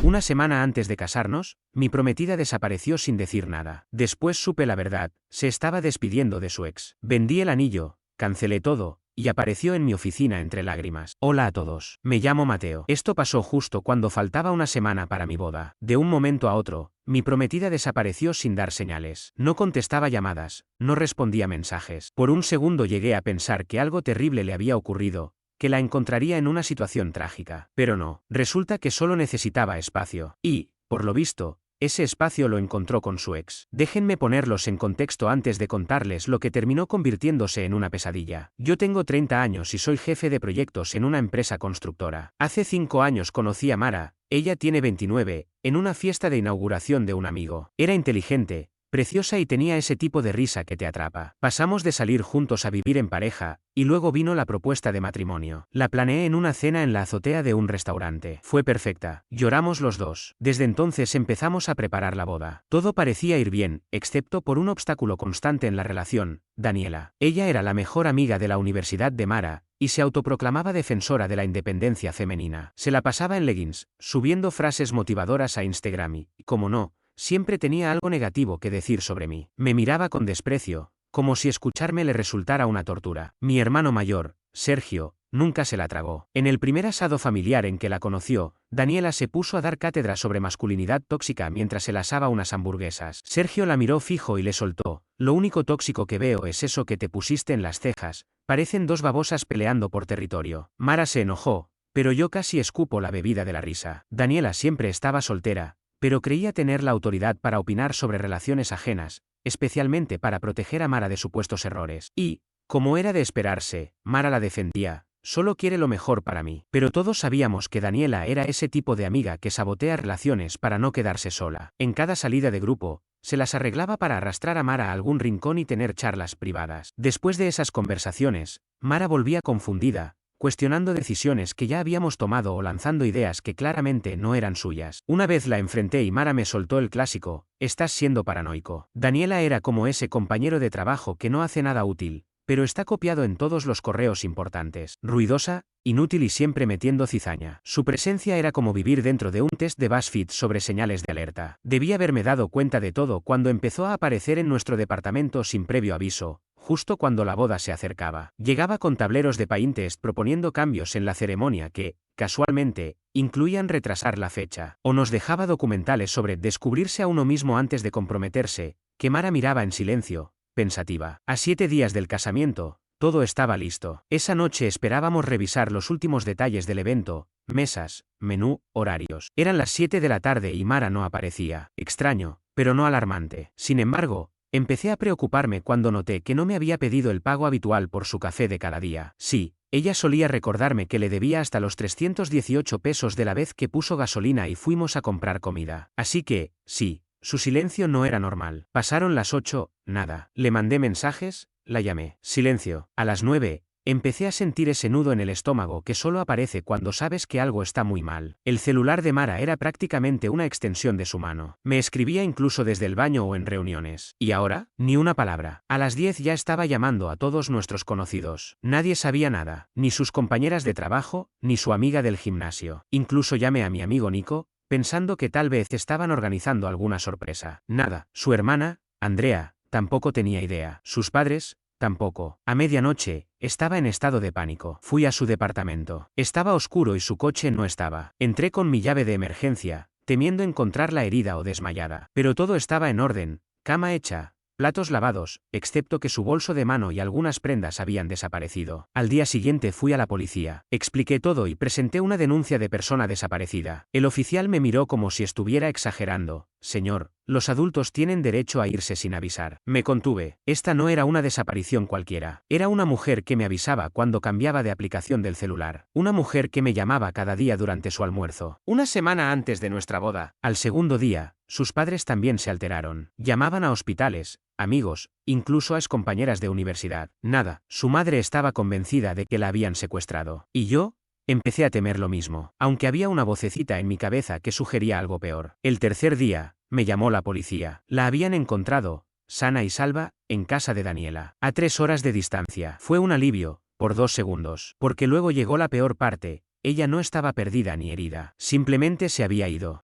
Una semana antes de casarnos, mi prometida desapareció sin decir nada. Después supe la verdad, se estaba despidiendo de su ex. Vendí el anillo, cancelé todo, y apareció en mi oficina entre lágrimas. Hola a todos. Me llamo Mateo. Esto pasó justo cuando faltaba una semana para mi boda. De un momento a otro, mi prometida desapareció sin dar señales. No contestaba llamadas, no respondía mensajes. Por un segundo llegué a pensar que algo terrible le había ocurrido, que la encontraría en una situación trágica. Pero no, resulta que solo necesitaba espacio. Y, por lo visto, ese espacio lo encontró con su ex. Déjenme ponerlos en contexto antes de contarles lo que terminó convirtiéndose en una pesadilla. Yo tengo 30 años y soy jefe de proyectos en una empresa constructora. Hace 5 años conocí a Mara, ella tiene 29, en una fiesta de inauguración de un amigo. Era inteligente, preciosa y tenía ese tipo de risa que te atrapa. Pasamos de salir juntos a vivir en pareja, y luego vino la propuesta de matrimonio. La planeé en una cena en la azotea de un restaurante. Fue perfecta. Lloramos los dos. Desde entonces empezamos a preparar la boda. Todo parecía ir bien, excepto por un obstáculo constante en la relación, Daniela. Ella era la mejor amiga de la universidad de Mara, y se autoproclamaba defensora de la independencia femenina. Se la pasaba en leggings, subiendo frases motivadoras a Instagram y, como no, siempre tenía algo negativo que decir sobre mí. Me miraba con desprecio, como si escucharme le resultara una tortura. Mi hermano mayor, Sergio, nunca se la tragó. En el primer asado familiar en que la conoció, Daniela se puso a dar cátedra sobre masculinidad tóxica mientras él asaba unas hamburguesas. Sergio la miró fijo y le soltó: lo único tóxico que veo es eso que te pusiste en las cejas, parecen dos babosas peleando por territorio. Mara se enojó, pero yo casi escupo la bebida de la risa. Daniela siempre estaba soltera, pero creía tener la autoridad para opinar sobre relaciones ajenas, especialmente para proteger a Mara de supuestos errores. Y, como era de esperarse, Mara la defendía: solo quiere lo mejor para mí. Pero todos sabíamos que Daniela era ese tipo de amiga que sabotea relaciones para no quedarse sola. En cada salida de grupo, se las arreglaba para arrastrar a Mara a algún rincón y tener charlas privadas. Después de esas conversaciones, Mara volvía confundida, cuestionando decisiones que ya habíamos tomado o lanzando ideas que claramente no eran suyas. Una vez la enfrenté y Mara me soltó el clásico: estás siendo paranoico. Daniela era como ese compañero de trabajo que no hace nada útil, pero está copiado en todos los correos importantes. Ruidosa, inútil y siempre metiendo cizaña. Su presencia era como vivir dentro de un test de BuzzFeed sobre señales de alerta. Debí haberme dado cuenta de todo cuando empezó a aparecer en nuestro departamento sin previo aviso, justo cuando la boda se acercaba. Llegaba con tableros de Pinterest proponiendo cambios en la ceremonia que, casualmente, incluían retrasar la fecha. O nos dejaba documentales sobre descubrirse a uno mismo antes de comprometerse, que Mara miraba en silencio, pensativa. A 7 días del casamiento, todo estaba listo. Esa noche esperábamos revisar los últimos detalles del evento: mesas, menú, horarios. Eran las 7 de la tarde y Mara no aparecía. Extraño, pero no alarmante. Sin embargo, empecé a preocuparme cuando noté que no me había pedido el pago habitual por su café de cada día. Sí, ella solía recordarme que le debía hasta los 318 pesos de la vez que puso gasolina y fuimos a comprar comida. Así que, sí, su silencio no era normal. Pasaron las 8, nada. Le mandé mensajes, la llamé. Silencio. A las 9, empecé a sentir ese nudo en el estómago que solo aparece cuando sabes que algo está muy mal. El celular de Mara era prácticamente una extensión de su mano. Me escribía incluso desde el baño o en reuniones. ¿Y ahora? Ni una palabra. A las 10 ya estaba llamando a todos nuestros conocidos. Nadie sabía nada, ni sus compañeras de trabajo, ni su amiga del gimnasio. Incluso llamé a mi amigo Nico, pensando que tal vez estaban organizando alguna sorpresa. Nada. Su hermana, Andrea, tampoco tenía idea. Sus padres, tampoco. A medianoche, estaba en estado de pánico. Fui a su departamento. Estaba oscuro y su coche no estaba. Entré con mi llave de emergencia, temiendo encontrarla herida o desmayada. Pero todo estaba en orden: cama hecha, platos lavados, excepto que su bolso de mano y algunas prendas habían desaparecido. Al día siguiente fui a la policía. Expliqué todo y presenté una denuncia de persona desaparecida. El oficial me miró como si estuviera exagerando. Señor, los adultos tienen derecho a irse sin avisar. Me contuve. Esta no era una desaparición cualquiera. Era una mujer que me avisaba cuando cambiaba de aplicación del celular. Una mujer que me llamaba cada día durante su almuerzo. Una semana antes de nuestra boda. Al segundo día, sus padres también se alteraron. Llamaban a hospitales, amigos, incluso a excompañeras de universidad. Nada. Su madre estaba convencida de que la habían secuestrado. ¿Y yo? Empecé a temer lo mismo, aunque había una vocecita en mi cabeza que sugería algo peor. El tercer día, me llamó la policía. La habían encontrado, sana y salva, en casa de Daniela, a 3 horas de distancia. Fue un alivio, por 2 segundos, porque luego llegó la peor parte: ella no estaba perdida ni herida, simplemente se había ido.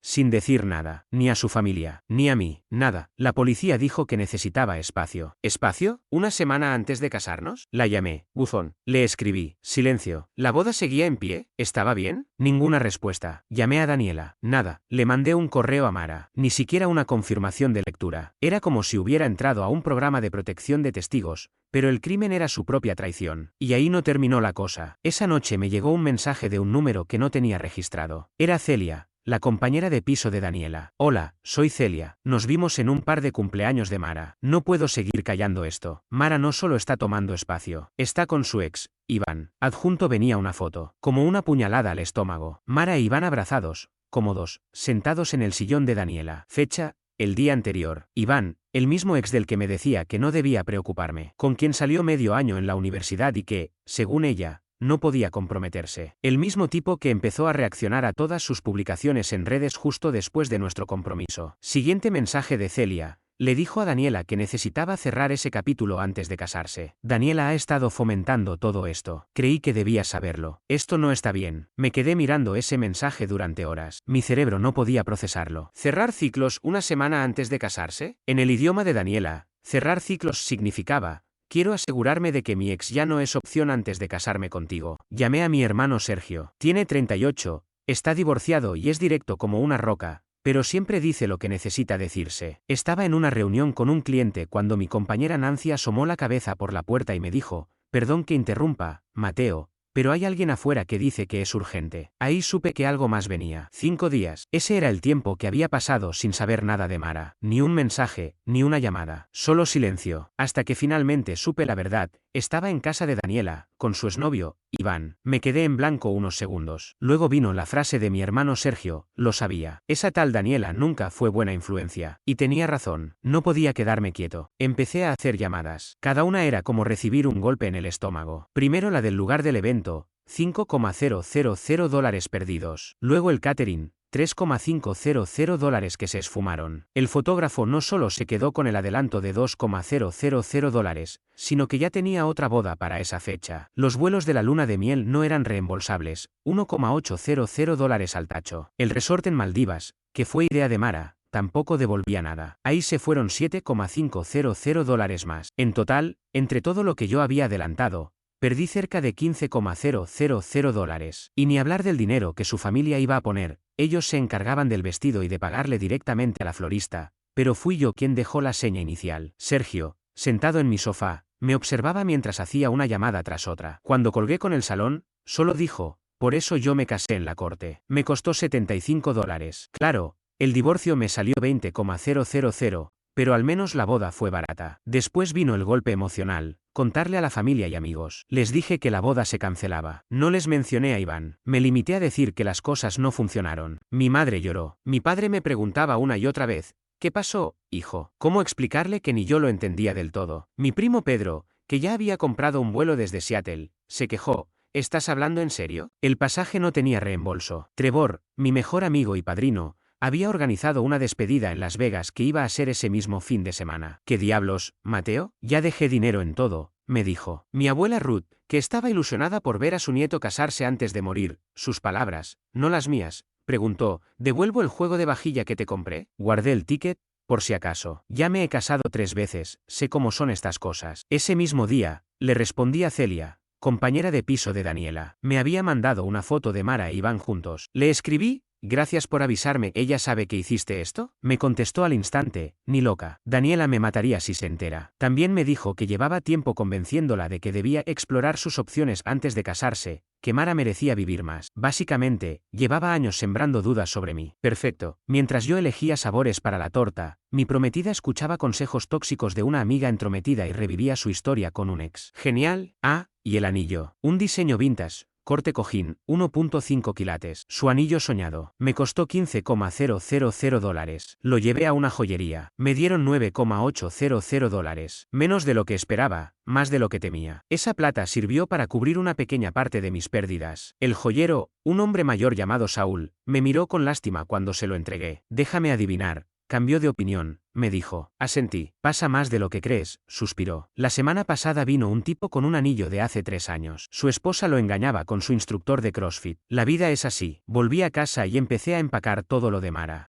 sin decir nada, ni a su familia, ni a mí, nada. La policía dijo que necesitaba espacio. ¿Espacio? ¿Una semana antes de casarnos? La llamé. Buzón. Le escribí. Silencio. ¿La boda seguía en pie? ¿Estaba bien? Ninguna respuesta. Llamé a Daniela. Nada. Le mandé un correo a Mara. Ni siquiera una confirmación de lectura. Era como si hubiera entrado a un programa de protección de testigos, pero el crimen era su propia traición. Y ahí no terminó la cosa. Esa noche me llegó un mensaje de un número que no tenía registrado. Era Celia, la compañera de piso de Daniela. Hola, soy Celia. Nos vimos en un par de cumpleaños de Mara. No puedo seguir callando esto. Mara no solo está tomando espacio, está con su ex, Iván. Adjunto venía una foto, como una puñalada al estómago. Mara e Iván abrazados, cómodos, sentados en el sillón de Daniela. Fecha: el día anterior. Iván, el mismo ex del que me decía que no debía preocuparme, con quien salió medio año en la universidad y que, según ella, no podía comprometerse. El mismo tipo que empezó a reaccionar a todas sus publicaciones en redes justo después de nuestro compromiso. Siguiente mensaje de Celia. Le dijo a Daniela que necesitaba cerrar ese capítulo antes de casarse. Daniela ha estado fomentando todo esto. Creí que debía saberlo. Esto no está bien. Me quedé mirando ese mensaje durante horas. Mi cerebro no podía procesarlo. ¿Cerrar ciclos una semana antes de casarse? En el idioma de Daniela, cerrar ciclos significaba: quiero asegurarme de que mi ex ya no es opción antes de casarme contigo. Llamé a mi hermano Sergio. Tiene 38, está divorciado y es directo como una roca, pero siempre dice lo que necesita decirse. Estaba en una reunión con un cliente cuando mi compañera Nancy asomó la cabeza por la puerta y me dijo: perdón que interrumpa, Mateo, pero hay alguien afuera que dice que es urgente. Ahí supe que algo más venía. 5 días. Ese era el tiempo que había pasado sin saber nada de Mara. Ni un mensaje, ni una llamada. Solo silencio. Hasta que finalmente supe la verdad. Estaba en casa de Daniela, con su exnovio, Iván. Me quedé en blanco unos segundos. Luego vino la frase de mi hermano Sergio: lo sabía. Esa tal Daniela nunca fue buena influencia. Y tenía razón. No podía quedarme quieto. Empecé a hacer llamadas. Cada una era como recibir un golpe en el estómago. Primero la del lugar del evento, $5,000 perdidos. Luego el catering, $3,500 que se esfumaron. El fotógrafo no solo se quedó con el adelanto de $2,000, sino que ya tenía otra boda para esa fecha. Los vuelos de la luna de miel no eran reembolsables, $1,800 al tacho. El resort en Maldivas, que fue idea de Mara, tampoco devolvía nada. Ahí se fueron $7,500 más. En total, entre todo lo que yo había adelantado, perdí cerca de $15,000. Y ni hablar del dinero que su familia iba a poner. Ellos se encargaban del vestido y de pagarle directamente a la florista, pero fui yo quien dejó la seña inicial. Sergio, sentado en mi sofá, me observaba mientras hacía una llamada tras otra. Cuando colgué con el salón, solo dijo: por eso yo me casé en la corte. Me costó $75. Claro, el divorcio me salió $20,000, pero al menos la boda fue barata. Después vino el golpe emocional, contarle a la familia y amigos. Les dije que la boda se cancelaba. No les mencioné a Iván. Me limité a decir que las cosas no funcionaron. Mi madre lloró. Mi padre me preguntaba una y otra vez: ¿qué pasó, hijo? ¿Cómo explicarle que ni yo lo entendía del todo? Mi primo Pedro, que ya había comprado un vuelo desde Seattle, se quejó: ¿estás hablando en serio? El pasaje no tenía reembolso. Trevor, mi mejor amigo y padrino, había organizado una despedida en Las Vegas que iba a ser ese mismo fin de semana. ¿Qué diablos, Mateo? Ya dejé dinero en todo, me dijo. Mi abuela Ruth, que estaba ilusionada por ver a su nieto casarse antes de morir, sus palabras, no las mías, preguntó: ¿devuelvo el juego de vajilla que te compré? Guardé el ticket, por si acaso. Ya me he casado 3 veces, sé cómo son estas cosas. Ese mismo día, le respondí a Celia, compañera de piso de Daniela. Me había mandado una foto de Mara e Iván juntos. Le escribí: gracias por avisarme. ¿Ella sabe que hiciste esto? Me contestó al instante: ni loca. Daniela me mataría si se entera. También me dijo que llevaba tiempo convenciéndola de que debía explorar sus opciones antes de casarse, que Mara merecía vivir más. Básicamente, llevaba años sembrando dudas sobre mí. Perfecto. Mientras yo elegía sabores para la torta, mi prometida escuchaba consejos tóxicos de una amiga entrometida y revivía su historia con un ex. Genial. Ah, y el anillo. Un diseño vintage. Corte cojín, 1.5 quilates. Su anillo soñado. Me costó $15,000. Lo llevé a una joyería. Me dieron $9,800. Menos de lo que esperaba, más de lo que temía. Esa plata sirvió para cubrir una pequeña parte de mis pérdidas. El joyero, un hombre mayor llamado Saúl, me miró con lástima cuando se lo entregué. Déjame adivinar, cambió de opinión, me dijo. Asentí. Pasa más de lo que crees, suspiró. La semana pasada vino un tipo con un anillo de hace 3 años. Su esposa lo engañaba con su instructor de CrossFit. La vida es así. Volví a casa y empecé a empacar todo lo de Mara.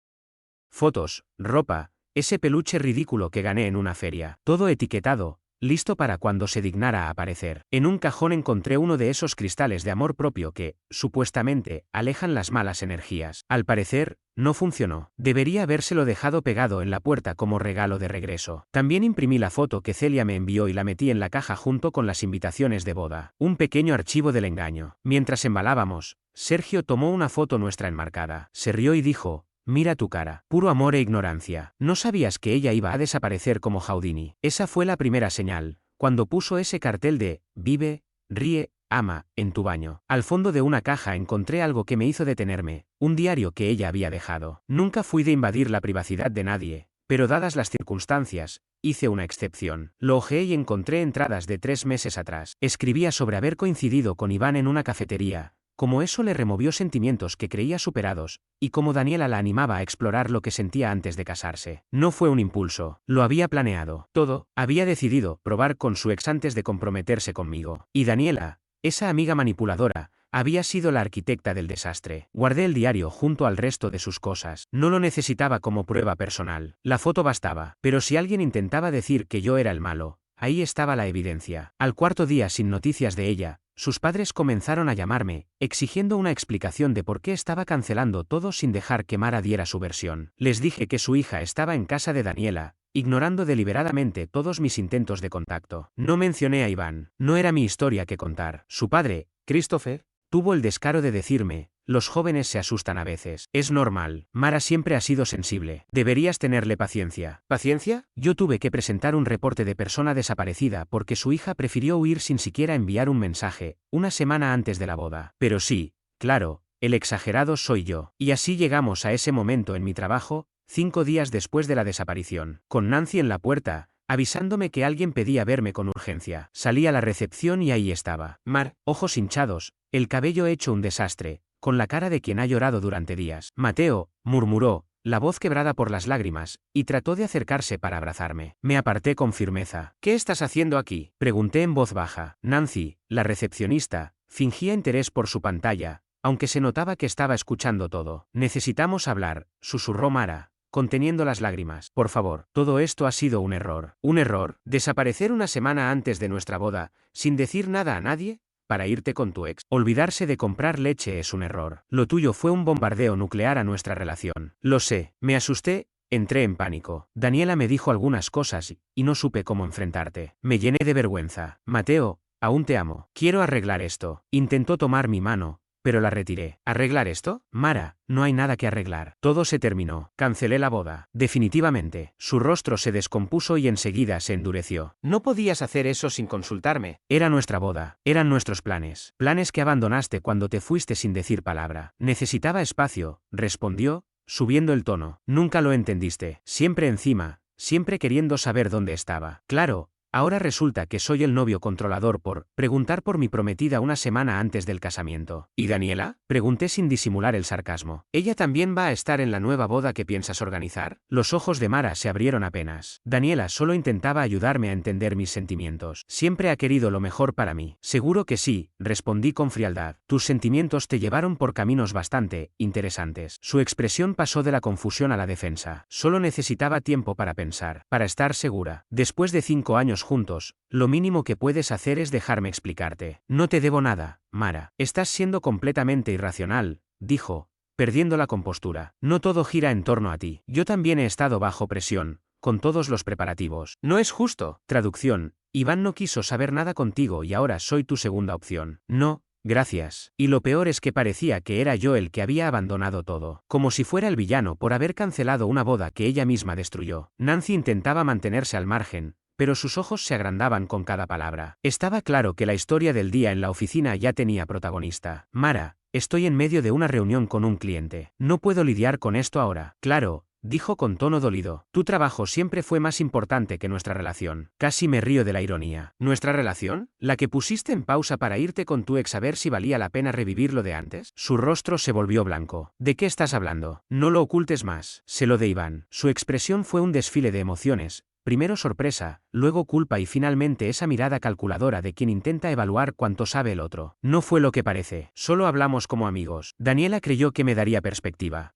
Fotos, ropa, ese peluche ridículo que gané en una feria. Todo etiquetado, listo para cuando se dignara a aparecer. En un cajón encontré uno de esos cristales de amor propio que, supuestamente, alejan las malas energías. Al parecer, no funcionó. Debería habérselo dejado pegado en la puerta como regalo de regreso. También imprimí la foto que Celia me envió y la metí en la caja junto con las invitaciones de boda. Un pequeño archivo del engaño. Mientras embalábamos, Sergio tomó una foto nuestra enmarcada. Se rió y dijo: mira tu cara. Puro amor e ignorancia. No sabías que ella iba a desaparecer como Houdini. Esa fue la primera señal, cuando puso ese cartel de vive, ríe, ama, en tu baño. Al fondo de una caja encontré algo que me hizo detenerme, un diario que ella había dejado. Nunca fui de invadir la privacidad de nadie, pero dadas las circunstancias, hice una excepción. Lo hojeé y encontré entradas de 3 meses atrás. Escribía sobre haber coincidido con Iván en una cafetería, cómo eso le removió sentimientos que creía superados, y cómo Daniela la animaba a explorar lo que sentía antes de casarse. No fue un impulso, lo había planeado. Todo, había decidido probar con su ex antes de comprometerse conmigo. Y Daniela, esa amiga manipuladora, había sido la arquitecta del desastre. Guardé el diario junto al resto de sus cosas. No lo necesitaba como prueba personal. La foto bastaba. Pero si alguien intentaba decir que yo era el malo, ahí estaba la evidencia. Al cuarto día sin noticias de ella, sus padres comenzaron a llamarme, exigiendo una explicación de por qué estaba cancelando todo sin dejar que Mara diera su versión. Les dije que su hija estaba en casa de Daniela, ignorando deliberadamente todos mis intentos de contacto. No mencioné a Iván, no era mi historia que contar. Su padre, Christopher, tuvo el descaro de decirme: los jóvenes se asustan a veces. Es normal. Mara siempre ha sido sensible. Deberías tenerle paciencia. ¿Paciencia? Yo tuve que presentar un reporte de persona desaparecida porque su hija prefirió huir sin siquiera enviar un mensaje, una semana antes de la boda. Pero sí, claro, el exagerado soy yo. Y así llegamos a ese momento en mi trabajo, 5 días después de la desaparición, con Nancy en la puerta, avisándome que alguien pedía verme con urgencia. Salí a la recepción y ahí estaba Mar, ojos hinchados, el cabello hecho un desastre, con la cara de quien ha llorado durante días. Mateo, murmuró, la voz quebrada por las lágrimas, y trató de acercarse para abrazarme. Me aparté con firmeza. ¿Qué estás haciendo aquí?, pregunté en voz baja. Nancy, la recepcionista, fingía interés por su pantalla, aunque se notaba que estaba escuchando todo. Necesitamos hablar, susurró Mara, conteniendo las lágrimas. Por favor, todo esto ha sido un error. ¿Un error? ¿Desaparecer una semana antes de nuestra boda, sin decir nada a nadie? Para irte con tu ex. Olvidarse de comprar leche es un error. Lo tuyo fue un bombardeo nuclear a nuestra relación. Lo sé, me asusté, entré en pánico. Daniela me dijo algunas cosas y no supe cómo enfrentarte. Me llené de vergüenza. Mateo, aún te amo. Quiero arreglar esto. Intentó tomar mi mano, pero la retiré. ¿Arreglar esto? Mara, no hay nada que arreglar. Todo se terminó. Cancelé la boda. Definitivamente. Su rostro se descompuso y enseguida se endureció. No podías hacer eso sin consultarme. Era nuestra boda. Eran nuestros planes. Planes que abandonaste cuando te fuiste sin decir palabra. Necesitaba espacio, respondió, subiendo el tono. Nunca lo entendiste. Siempre encima, siempre queriendo saber dónde estaba. Claro. Ahora resulta que soy el novio controlador por preguntar por mi prometida una semana antes del casamiento. ¿Y Daniela? Pregunté sin disimular el sarcasmo. ¿Ella también va a estar en la nueva boda que piensas organizar? Los ojos de Mara se abrieron apenas. Daniela solo intentaba ayudarme a entender mis sentimientos. Siempre ha querido lo mejor para mí. Seguro que sí, respondí con frialdad. Tus sentimientos te llevaron por caminos bastante interesantes. Su expresión pasó de la confusión a la defensa. Solo necesitaba tiempo para pensar, para estar segura. Después de 5 años juntos, lo mínimo que puedes hacer es dejarme explicarte. No te debo nada, Mara. Estás siendo completamente irracional, dijo, perdiendo la compostura. No todo gira en torno a ti. Yo también he estado bajo presión, con todos los preparativos. No es justo. Traducción. Iván no quiso saber nada contigo y ahora soy tu segunda opción. No, gracias. Y lo peor es que parecía que era yo el que había abandonado todo. Como si fuera el villano por haber cancelado una boda que ella misma destruyó. Nancy intentaba mantenerse al margen, pero sus ojos se agrandaban con cada palabra. Estaba claro que la historia del día en la oficina ya tenía protagonista. Mara, estoy en medio de una reunión con un cliente. No puedo lidiar con esto ahora. Claro, dijo con tono dolido. Tu trabajo siempre fue más importante que nuestra relación. Casi me río de la ironía. ¿Nuestra relación? ¿La que pusiste en pausa para irte con tu ex a ver si valía la pena revivir lo de antes? Su rostro se volvió blanco. ¿De qué estás hablando? No lo ocultes más. Se lo de Iván. Su expresión fue un desfile de emociones. Primero sorpresa, luego culpa y finalmente esa mirada calculadora de quien intenta evaluar cuánto sabe el otro. No fue lo que parece, solo hablamos como amigos. Daniela creyó que me daría perspectiva.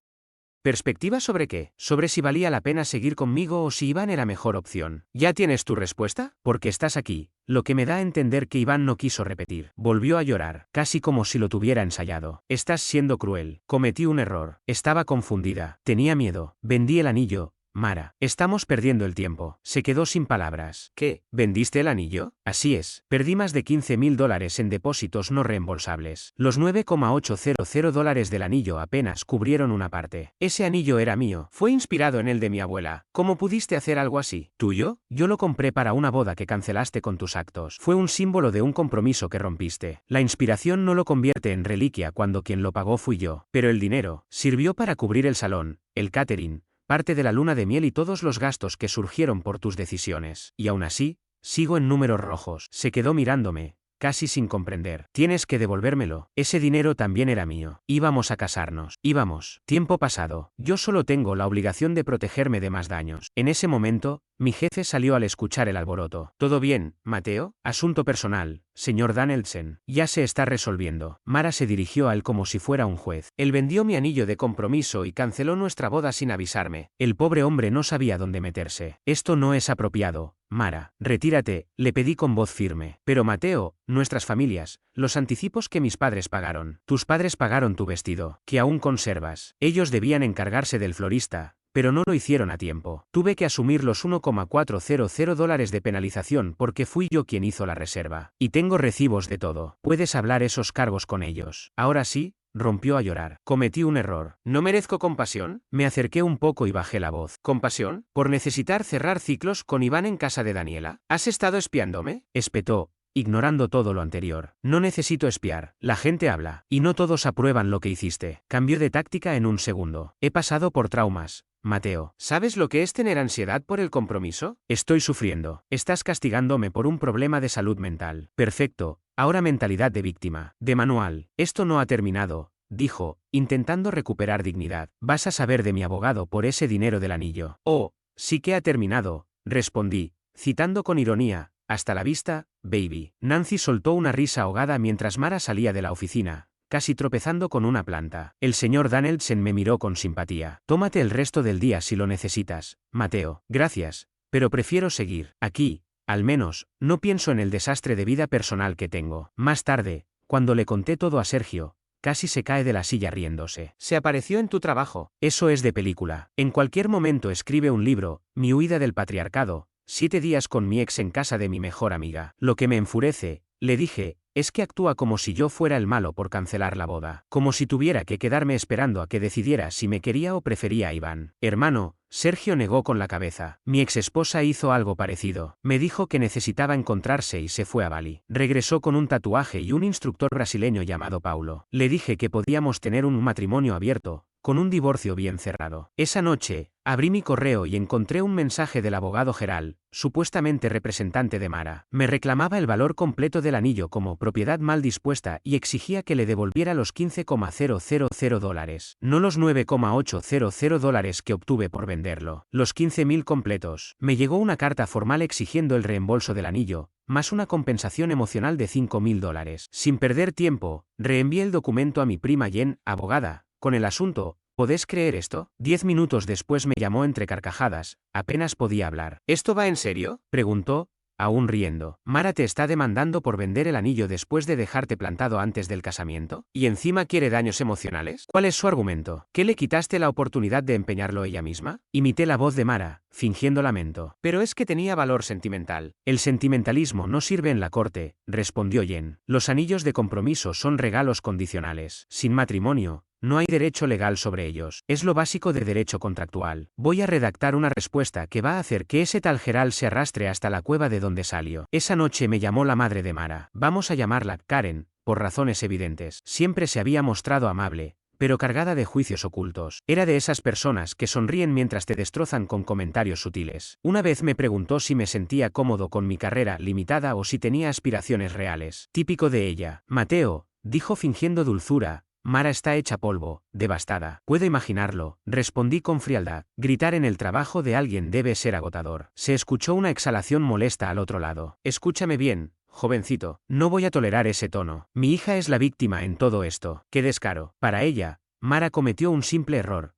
¿Perspectiva sobre qué? Sobre si valía la pena seguir conmigo o si Iván era mejor opción. ¿Ya tienes tu respuesta? Porque estás aquí, lo que me da a entender que Iván no quiso repetir. Volvió a llorar, casi como si lo tuviera ensayado. Estás siendo cruel. Cometí un error. Estaba confundida. Tenía miedo. Vendí el anillo. Mara, estamos perdiendo el tiempo. Se quedó sin palabras. ¿Qué? ¿Vendiste el anillo? Así es. Perdí más de $15.000 en depósitos no reembolsables. Los $9,800 del anillo apenas cubrieron una parte. Ese anillo era mío. Fue inspirado en el de mi abuela. ¿Cómo pudiste hacer algo así? ¿Tuyo? Yo lo compré para una boda que cancelaste con tus actos. Fue un símbolo de un compromiso que rompiste. La inspiración no lo convierte en reliquia cuando quien lo pagó fui yo. Pero el dinero sirvió para cubrir el salón, el catering, parte de la luna de miel y todos los gastos que surgieron por tus decisiones. Y aún así, sigo en números rojos. Se quedó mirándome, casi sin comprender. Tienes que devolvérmelo. Ese dinero también era mío. Íbamos a casarnos. Íbamos. Tiempo pasado. Yo solo tengo la obligación de protegerme de más daños. En ese momento, mi jefe salió al escuchar el alboroto. ¿Todo bien, Mateo? Asunto personal, señor Danielsen. Ya se está resolviendo. Mara se dirigió a él como si fuera un juez. Él vendió mi anillo de compromiso y canceló nuestra boda sin avisarme. El pobre hombre no sabía dónde meterse. Esto no es apropiado. Mara, retírate, le pedí con voz firme. Pero Mateo, nuestras familias, los anticipos que mis padres pagaron. Tus padres pagaron tu vestido, que aún conservas. Ellos debían encargarse del florista, pero no lo hicieron a tiempo. Tuve que asumir los $1,400 de penalización porque fui yo quien hizo la reserva. Y tengo recibos de todo. Puedes hablar esos cargos con ellos. Ahora sí. Rompió a llorar. Cometí un error. ¿No merezco compasión? Me acerqué un poco y bajé la voz. ¿Compasión? ¿Por necesitar cerrar ciclos con Iván en casa de Daniela? ¿Has estado espiándome? Espetó, ignorando todo lo anterior. No necesito espiar. La gente habla. Y no todos aprueban lo que hiciste. Cambió de táctica en un segundo. He pasado por traumas. Mateo, ¿sabes lo que es tener ansiedad por el compromiso? Estoy sufriendo. Estás castigándome por un problema de salud mental. Perfecto. Ahora mentalidad de víctima. De manual. Esto no ha terminado, dijo, intentando recuperar dignidad. Vas a saber de mi abogado por ese dinero del anillo. Oh, sí que ha terminado, respondí, citando con ironía. Hasta la vista, baby. Nancy soltó una risa ahogada mientras Mara salía de la oficina, casi tropezando con una planta. El señor Danielsen me miró con simpatía. Tómate el resto del día si lo necesitas, Mateo. Gracias, pero prefiero seguir aquí. Al menos, no pienso en el desastre de vida personal que tengo. Más tarde, cuando le conté todo a Sergio, casi se cae de la silla riéndose. Se apareció en tu trabajo. Eso es de película. En cualquier momento escribe un libro, Mi huida del patriarcado, 7 días con mi ex en casa de mi mejor amiga. Lo que me enfurece, le dije, es que actúa como si yo fuera el malo por cancelar la boda. Como si tuviera que quedarme esperando a que decidiera si me quería o prefería a Iván. Hermano, Sergio negó con la cabeza. Mi exesposa hizo algo parecido. Me dijo que necesitaba encontrarse y se fue a Bali. Regresó con un tatuaje y un instructor brasileño llamado Paulo. Le dije que podíamos tener un matrimonio abierto, con un divorcio bien cerrado. Esa noche, abrí mi correo y encontré un mensaje del abogado Geral, supuestamente representante de Mara. Me reclamaba el valor completo del anillo como propiedad mal dispuesta y exigía que le devolviera los $15,000, no los $9,800 que obtuve por venderlo. Los 15.000 completos. Me llegó una carta formal exigiendo el reembolso del anillo, más una compensación emocional de $5.000. Sin perder tiempo, reenvié el documento a mi prima Jen, abogada, con el asunto. ¿Podés creer esto? 10 minutos después me llamó entre carcajadas, apenas podía hablar. ¿Esto va en serio?, preguntó, aún riendo. Mara te está demandando por vender el anillo después de dejarte plantado antes del casamiento. ¿Y encima quiere daños emocionales? ¿Cuál es su argumento? ¿Que le quitaste la oportunidad de empeñarlo ella misma? Imité la voz de Mara, fingiendo lamento. Pero es que tenía valor sentimental. El sentimentalismo no sirve en la corte, respondió Jen. Los anillos de compromiso son regalos condicionales. Sin matrimonio, no hay derecho legal sobre ellos. Es lo básico de derecho contractual. Voy a redactar una respuesta que va a hacer que ese tal Geral se arrastre hasta la cueva de donde salió. Esa noche me llamó la madre de Mara. Vamos a llamarla Karen, por razones evidentes. Siempre se había mostrado amable, pero cargada de juicios ocultos. Era de esas personas que sonríen mientras te destrozan con comentarios sutiles. Una vez me preguntó si me sentía cómodo con mi carrera limitada o si tenía aspiraciones reales. Típico de ella. Mateo, dijo fingiendo dulzura, Mara está hecha polvo, devastada. Puedo imaginarlo, respondí con frialdad. Gritar en el trabajo de alguien debe ser agotador. Se escuchó una exhalación molesta al otro lado. Escúchame bien, jovencito, no voy a tolerar ese tono. Mi hija es la víctima en todo esto. ¡Qué descaro! Para ella, Mara cometió un simple error.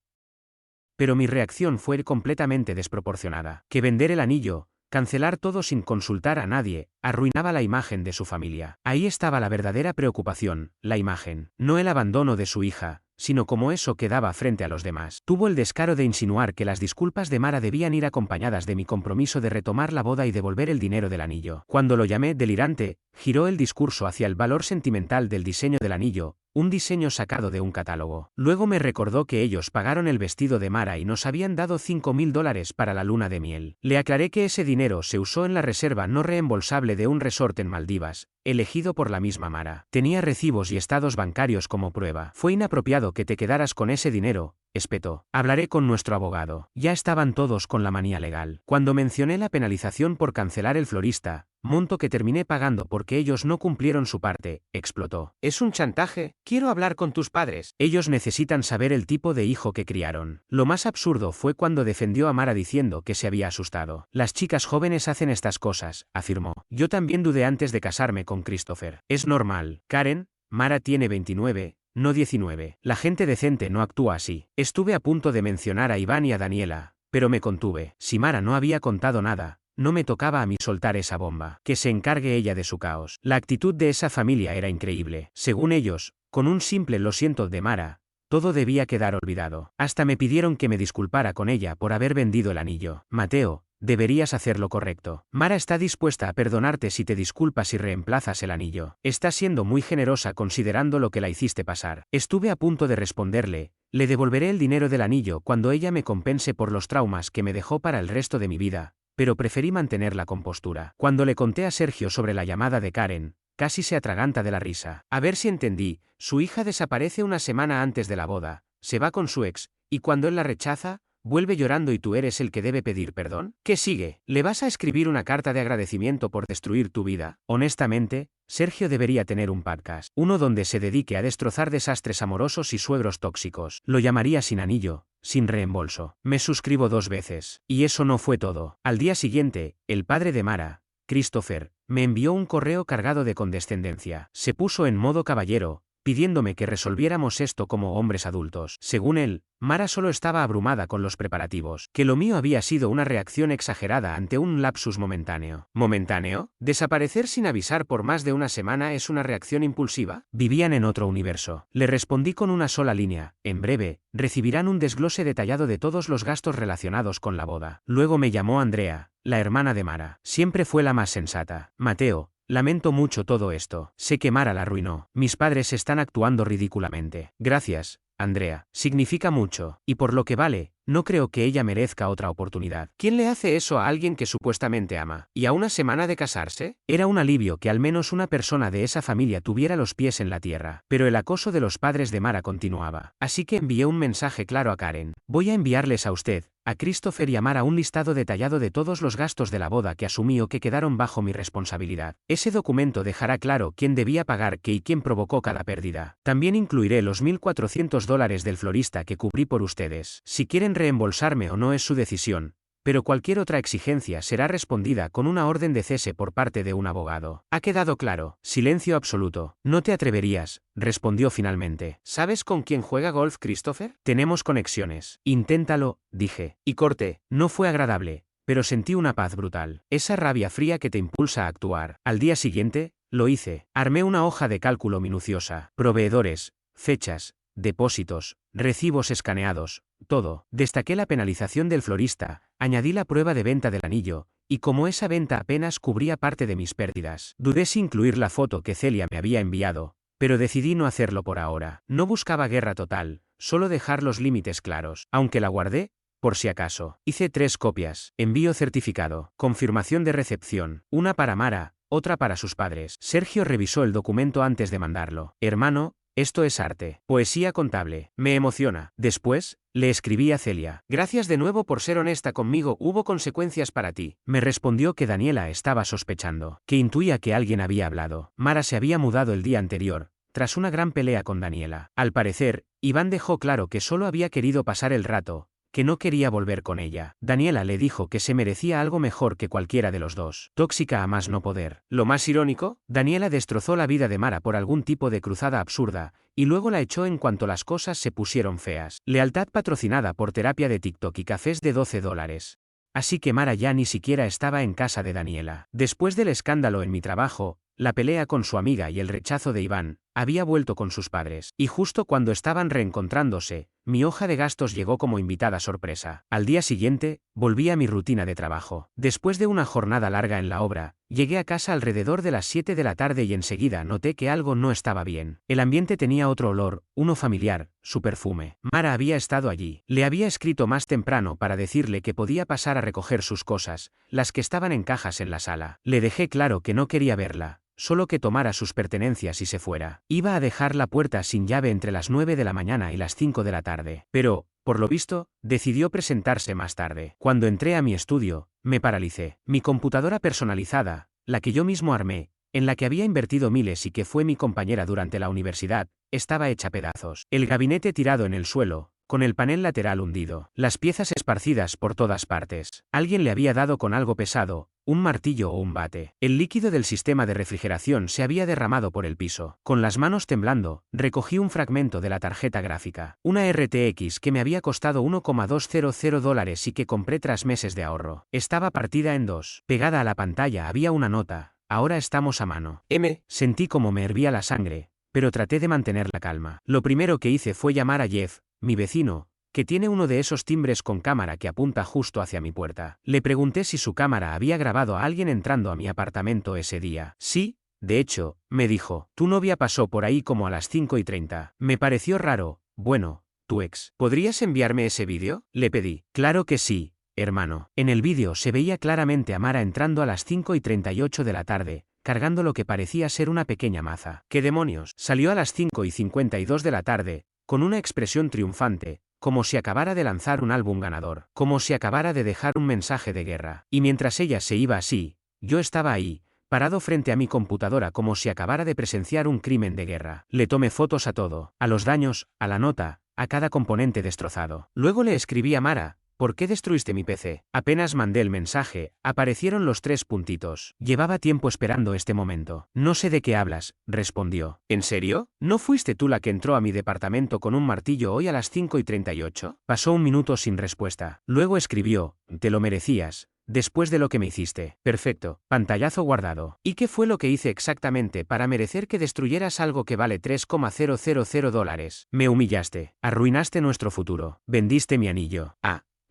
Pero mi reacción fue completamente desproporcionada. Que vender el anillo, cancelar todo sin consultar a nadie, arruinaba la imagen de su familia. Ahí estaba la verdadera preocupación, la imagen. No el abandono de su hija, sino como eso quedaba frente a los demás. Tuvo el descaro de insinuar que las disculpas de Mara debían ir acompañadas de mi compromiso de retomar la boda y devolver el dinero del anillo. Cuando lo llamé delirante, giró el discurso hacia el valor sentimental del diseño del anillo, un diseño sacado de un catálogo. Luego me recordó que ellos pagaron el vestido de Mara y nos habían dado $5.000 para la luna de miel. Le aclaré que ese dinero se usó en la reserva no reembolsable de un resort en Maldivas, elegido por la misma Mara. Tenía recibos y estados bancarios como prueba. Fue inapropiado que te quedaras con ese dinero, espetó. Hablaré con nuestro abogado. Ya estaban todos con la manía legal. Cuando mencioné la penalización por cancelar el florista, monto que terminé pagando porque ellos no cumplieron su parte, explotó. ¿Es un chantaje? Quiero hablar con tus padres. Ellos necesitan saber el tipo de hijo que criaron. Lo más absurdo fue cuando defendió a Mara diciendo que se había asustado. Las chicas jóvenes hacen estas cosas, afirmó. Yo también dudé antes de casarme con Christopher. Es normal. Karen, Mara tiene 29, no 19. La gente decente no actúa así. Estuve a punto de mencionar a Iván y a Daniela, pero me contuve. Si Mara no había contado nada, no me tocaba a mí soltar esa bomba. Que se encargue ella de su caos. La actitud de esa familia era increíble. Según ellos, con un simple lo siento de Mara, todo debía quedar olvidado. Hasta me pidieron que me disculpara con ella por haber vendido el anillo. Mateo, deberías hacer lo correcto. Mara está dispuesta a perdonarte si te disculpas y reemplazas el anillo. Está siendo muy generosa considerando lo que la hiciste pasar. Estuve a punto de responderle, le devolveré el dinero del anillo cuando ella me compense por los traumas que me dejó para el resto de mi vida, pero preferí mantener la compostura. Cuando le conté a Sergio sobre la llamada de Karen, casi se atraganta de la risa. A ver si entendí, su hija desaparece una semana antes de la boda, se va con su ex, y cuando él la rechaza, vuelve llorando y tú eres el que debe pedir perdón. ¿Qué sigue? ¿Le vas a escribir una carta de agradecimiento por destruir tu vida? Honestamente, Sergio debería tener un podcast. Uno donde se dedique a destrozar desastres amorosos y suegros tóxicos. Lo llamaría Sin Anillo, sin reembolso. Me suscribo 2 veces. Y eso no fue todo. Al día siguiente, el padre de Mara, Christopher, me envió un correo cargado de condescendencia. Se puso en modo caballero, pidiéndome que resolviéramos esto como hombres adultos. Según él, Mara solo estaba abrumada con los preparativos, que lo mío había sido una reacción exagerada ante un lapsus momentáneo. ¿Momentáneo? ¿Desaparecer sin avisar por más de una semana es una reacción impulsiva? Vivían en otro universo. Le respondí con una sola línea, en breve, recibirán un desglose detallado de todos los gastos relacionados con la boda. Luego me llamó Andrea, la hermana de Mara. Siempre fue la más sensata. Mateo, lamento mucho todo esto. Sé que Mara la arruinó. Mis padres están actuando ridículamente. Gracias, Andrea. Significa mucho. Y por lo que vale, no creo que ella merezca otra oportunidad. ¿Quién le hace eso a alguien que supuestamente ama? ¿Y a una semana de casarse? Era un alivio que al menos una persona de esa familia tuviera los pies en la tierra. Pero el acoso de los padres de Mara continuaba. Así que envié un mensaje claro a Karen. Voy a enviarles a usted, a Christopher y a Mara un listado detallado de todos los gastos de la boda que asumí o que quedaron bajo mi responsabilidad. Ese documento dejará claro quién debía pagar qué y quién provocó cada pérdida. También incluiré los $1.400 del florista que cubrí por ustedes. Si quieren reembolsarme o no es su decisión, pero cualquier otra exigencia será respondida con una orden de cese por parte de un abogado. ¿Ha quedado claro? Silencio absoluto. No te atreverías, respondió finalmente. ¿Sabes con quién juega golf Christopher? Tenemos conexiones. Inténtalo, dije. Y corté. No fue agradable, pero sentí una paz brutal. Esa rabia fría que te impulsa a actuar. Al día siguiente, lo hice. Armé una hoja de cálculo minuciosa. Proveedores, fechas, depósitos, recibos escaneados, todo. Destaqué la penalización del florista, añadí la prueba de venta del anillo, y como esa venta apenas cubría parte de mis pérdidas, dudé si incluir la foto que Celia me había enviado, pero decidí no hacerlo por ahora. No buscaba guerra total, solo dejar los límites claros. Aunque la guardé, por si acaso. Hice 3 copias. Envío certificado. Confirmación de recepción. Una para Mara, otra para sus padres. Sergio revisó el documento antes de mandarlo. Hermano, Esto es arte. Poesía contable. Me emociona. Después, le escribí a Celia. Gracias de nuevo por ser honesta conmigo. ¿Hubo consecuencias para ti? Me respondió que Daniela estaba sospechando, que intuía que alguien había hablado. Mara se había mudado el día anterior, tras una gran pelea con Daniela. Al parecer, Iván dejó claro que solo había querido pasar el rato, que no quería volver con ella. Daniela le dijo que se merecía algo mejor que cualquiera de los dos. Tóxica a más no poder. Lo más irónico, Daniela destrozó la vida de Mara por algún tipo de cruzada absurda, y luego la echó en cuanto las cosas se pusieron feas. Lealtad patrocinada por terapia de TikTok y cafés de $12. Así que Mara ya ni siquiera estaba en casa de Daniela. Después del escándalo en mi trabajo, la pelea con su amiga y el rechazo de Iván, había vuelto con sus padres. Y justo cuando estaban reencontrándose, mi hoja de gastos llegó como invitada sorpresa. Al día siguiente, volví a mi rutina de trabajo. Después de una jornada larga en la obra, llegué a casa alrededor de las 7 de la tarde y enseguida noté que algo no estaba bien. El ambiente tenía otro olor, uno familiar, su perfume. Mara había estado allí. Le había escrito más temprano para decirle que podía pasar a recoger sus cosas, las que estaban en cajas en la sala. Le dejé claro que no quería verla, solo que tomara sus pertenencias y se fuera. Iba a dejar la puerta sin llave entre las 9 de la mañana y las 5 de la tarde. Pero, por lo visto, decidió presentarse más tarde. Cuando entré a mi estudio, me paralicé. Mi computadora personalizada, la que yo mismo armé, en la que había invertido miles y que fue mi compañera durante la universidad, estaba hecha pedazos. El gabinete tirado en el suelo, con el panel lateral hundido. Las piezas esparcidas por todas partes. Alguien le había dado con algo pesado, un martillo o un bate. El líquido del sistema de refrigeración se había derramado por el piso. Con las manos temblando, recogí un fragmento de la tarjeta gráfica. Una RTX que me había costado $1,200 y que compré tras meses de ahorro. Estaba partida en dos. Pegada a la pantalla había una nota. Ahora estamos a mano. Sentí como me hervía la sangre, pero traté de mantener la calma. Lo primero que hice fue llamar a Jeff, mi vecino, que tiene uno de esos timbres con cámara que apunta justo hacia mi puerta. Le pregunté si su cámara había grabado a alguien entrando a mi apartamento ese día. Sí, de hecho, me dijo, tu novia pasó por ahí como a las 5:30. Me pareció raro. Bueno, tu ex. ¿Podrías enviarme ese vídeo? Le pedí. Claro que sí, hermano. En el vídeo se veía claramente a Mara entrando a las 5:38 de la tarde, cargando lo que parecía ser una pequeña maza. ¿Qué demonios? Salió a las 5:52 de la tarde, con una expresión triunfante, como si acabara de lanzar un álbum ganador, como si acabara de dejar un mensaje de guerra. Y mientras ella se iba así, yo estaba ahí, parado frente a mi computadora como si acabara de presenciar un crimen de guerra. Le tomé fotos a todo, a los daños, a la nota, a cada componente destrozado. Luego le escribí a Mara, ¿por qué destruiste mi PC? Apenas mandé el mensaje, aparecieron los 3 puntitos. Llevaba tiempo esperando este momento. No sé de qué hablas, respondió. ¿En serio? ¿No fuiste tú la que entró a mi departamento con un martillo hoy a las 5:38? Pasó un minuto sin respuesta. Luego escribió, te lo merecías, después de lo que me hiciste. Perfecto. Pantallazo guardado. ¿Y qué fue lo que hice exactamente para merecer que destruyeras algo que vale $3,000? Me humillaste. Arruinaste nuestro futuro. Vendiste mi anillo.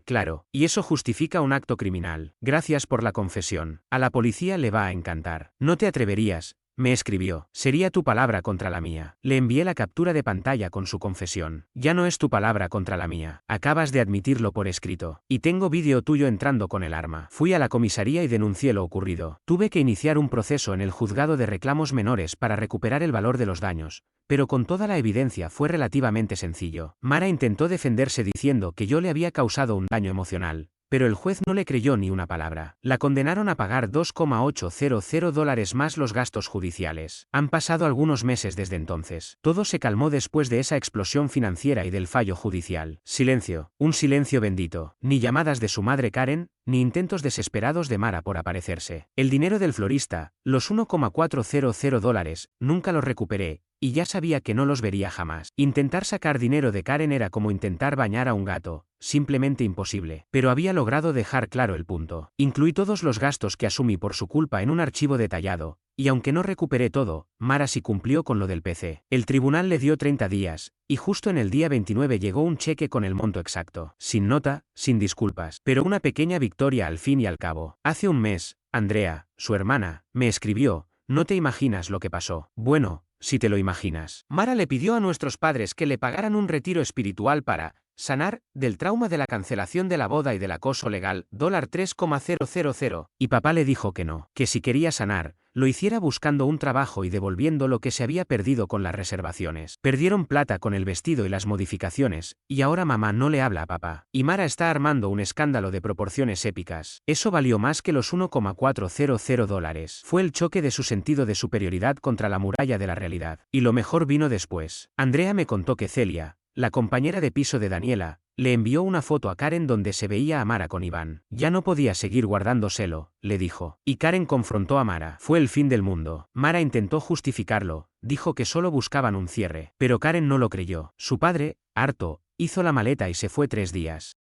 Claro, y eso justifica un acto criminal. Gracias por la confesión. A la policía le va a encantar. No te atreverías, me escribió. Sería tu palabra contra la mía. Le envié la captura de pantalla con su confesión. Ya no es tu palabra contra la mía. Acabas de admitirlo por escrito. Y tengo vídeo tuyo entrando con el arma. Fui a la comisaría y denuncié lo ocurrido. Tuve que iniciar un proceso en el juzgado de reclamos menores para recuperar el valor de los daños, pero con toda la evidencia fue relativamente sencillo. Mara intentó defenderse diciendo que yo le había causado un daño emocional, pero el juez no le creyó ni una palabra. La condenaron a pagar $2,800 más los gastos judiciales. Han pasado algunos meses desde entonces. Todo se calmó después de esa explosión financiera y del fallo judicial. Silencio, un silencio bendito. Ni llamadas de su madre Karen, ni intentos desesperados de Mara por aparecerse. El dinero del florista, los $1,400, nunca los recuperé, y ya sabía que no los vería jamás. Intentar sacar dinero de Karen era como intentar bañar a un gato, simplemente imposible. Pero había logrado dejar claro el punto. Incluí todos los gastos que asumí por su culpa en un archivo detallado, y aunque no recuperé todo, Mara sí cumplió con lo del PC. El tribunal le dio 30 días, y justo en el día 29 llegó un cheque con el monto exacto. Sin nota, sin disculpas. Pero una pequeña victoria al fin y al cabo. Hace un mes, Andrea, su hermana, me escribió, no te imaginas lo que pasó. Bueno, si te lo imaginas. Mara le pidió a nuestros padres que le pagaran un retiro espiritual para Sanar, del trauma de la cancelación de la boda y del acoso legal, $3,000. Y papá le dijo que no, que si quería sanar, lo hiciera buscando un trabajo y devolviendo lo que se había perdido con las reservaciones. Perdieron plata con el vestido y las modificaciones, y ahora mamá no le habla a papá. Y Mara está armando un escándalo de proporciones épicas. Eso valió más que los $1,400. Fue el choque de su sentido de superioridad contra la muralla de la realidad. Y lo mejor vino después. Andrea me contó que Celia, la compañera de piso de Daniela, le envió una foto a Karen donde se veía a Mara con Iván. Ya no podía seguir guardándoselo, le dijo. Y Karen confrontó a Mara. Fue el fin del mundo. Mara intentó justificarlo, dijo que solo buscaban un cierre. Pero Karen no lo creyó. Su padre, harto, hizo la maleta y se fue 3 días.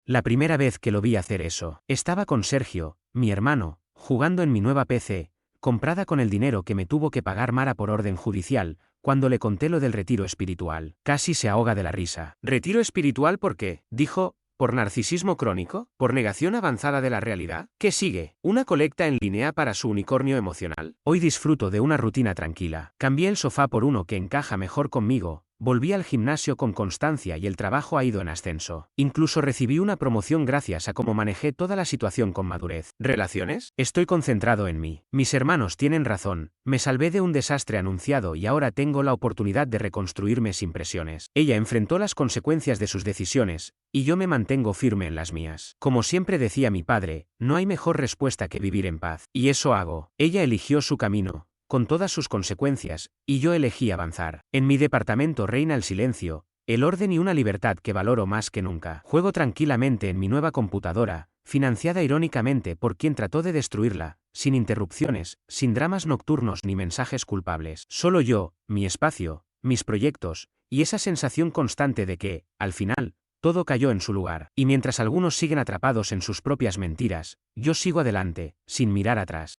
La primera vez que lo vi hacer eso, estaba con Sergio, mi hermano, jugando en mi nueva PC, comprada con el dinero que me tuvo que pagar Mara por orden judicial. Cuando le conté lo del retiro espiritual, casi se ahoga de la risa. ¿Retiro espiritual por qué? Dijo. ¿Por narcisismo crónico? ¿Por negación avanzada de la realidad? ¿Qué sigue? ¿Una colecta en línea para su unicornio emocional? Hoy disfruto de una rutina tranquila. Cambié el sofá por uno que encaja mejor conmigo. Volví al gimnasio con constancia y el trabajo ha ido en ascenso. Incluso recibí una promoción gracias a cómo manejé toda la situación con madurez. ¿Relaciones? Estoy concentrado en mí. Mis hermanos tienen razón. Me salvé de un desastre anunciado y ahora tengo la oportunidad de reconstruirme sin presiones. Ella enfrentó las consecuencias de sus decisiones, y yo me mantengo firme en las mías. Como siempre decía mi padre, no hay mejor respuesta que vivir en paz. Y eso hago. Ella eligió su camino, con todas sus consecuencias, y yo elegí avanzar. En mi departamento reina el silencio, el orden y una libertad que valoro más que nunca. Juego tranquilamente en mi nueva computadora, financiada irónicamente por quien trató de destruirla, sin interrupciones, sin dramas nocturnos ni mensajes culpables. Solo yo, mi espacio, mis proyectos, y esa sensación constante de que, al final, todo cayó en su lugar. Y mientras algunos siguen atrapados en sus propias mentiras, yo sigo adelante, sin mirar atrás.